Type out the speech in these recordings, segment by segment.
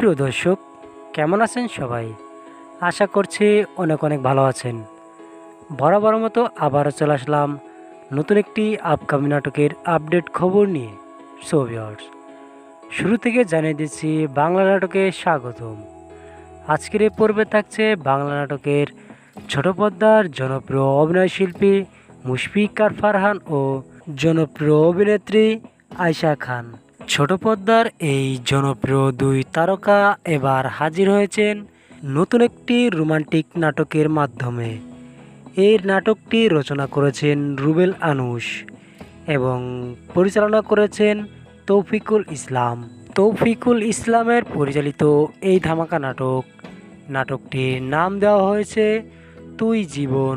প্রিয় দর্শক, কেমন আছেন সবাই? আশা করছি অনেক অনেক ভালো আছেন। বরাবর মতো আবারও চলে আসলাম নতুন একটি আপকামিং নাটকের আপডেট খবর নিয়ে। সো ভিউয়ার্স, শুরু থেকে জানিয়ে দিচ্ছি বাংলা নাটকে স্বাগতম। আজকের এই পর্বে থাকছে বাংলা নাটকের ছোট পর্দার জনপ্রিয় অভিনয়শিল্পী মুশফিকার ফারহান ও জনপ্রিয় অভিনেত্রী আয়শা খান। ছোট পর্দার এই জনপ্রিয় দুই তারকা এবার হাজির হয়েছেন নতুন একটি রোমান্টিক নাটকের মাধ্যমে। এই নাটকটি রচনা করেছেন রুবেল আনুশ এবং পরিচালনা করেছেন তৌফিকুল ইসলাম। তৌফিকুল ইসলামের পরিচালিত এই ধামাকা নাটকটির নাম দেওয়া হয়েছে তুই জীবন।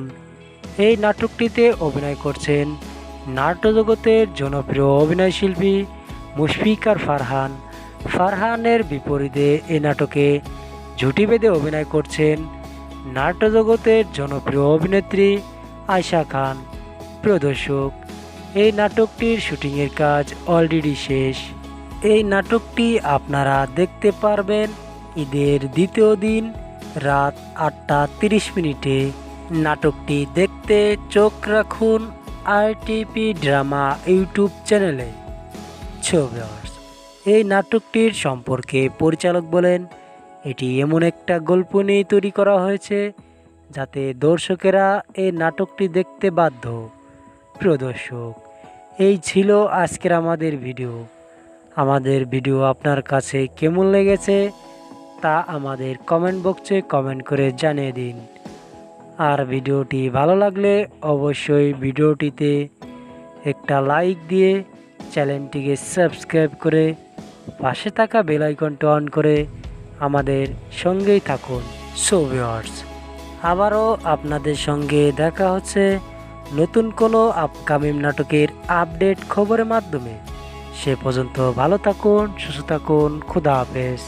এই নাটকটিতে অভিনয় করছেন নাট্যজগতের জনপ্রিয় অভিনয়শিল্পী মুশফিকার ফারহানের বিপরীতে এই নাটকে জুটি বেঁধে অভিনয় করছেন নাট্যজগতের জনপ্রিয় অভিনেত্রী আয়শা খান। প্রিয় দর্শক, এই নাটকটির শুটিংয়ের কাজ অলরেডি শেষ। এই নাটকটি আপনারা দেখতে পারবেন ঈদের দ্বিতীয় দিন রাত 8:30 নাটকটি দেখতে চোখ রাখুন আরটিপি ড্রামা ইউটিউব চ্যানেলে। এই নাটকটির সম্পর্কে পরিচালক বলেন, এটি এমন একটা গল্প নিয়ে তৈরি করা হয়েছে যাতে দর্শকেরা এই নাটকটি দেখতে বাধ্য। প্রিয় দর্শক, এই ছিল আজকের আমাদের ভিডিও। আমাদের ভিডিও আপনার কাছে কেমন লেগেছে তা আমাদের কমেন্ট বক্সে কমেন্ট করে জানিয়ে দিন। আর ভিডিওটি ভালো লাগলে অবশ্যই ভিডিওটিতে একটা লাইক দিয়ে চ্যানেলটিকে সাবস্ক্রাইব করে পাশে থাকা বেল আইকনটি অন করে আমাদের সঙ্গেই থাকুন। সো ভিউয়ার্স, আবারও আপনাদের সঙ্গে দেখা হচ্ছে নতুন কোনো আপকামিং নাটকের আপডেট খবরের মাধ্যমে। সে পর্যন্ত ভালো থাকুন, সুস্থ থাকুন, খুদা হাফেজ।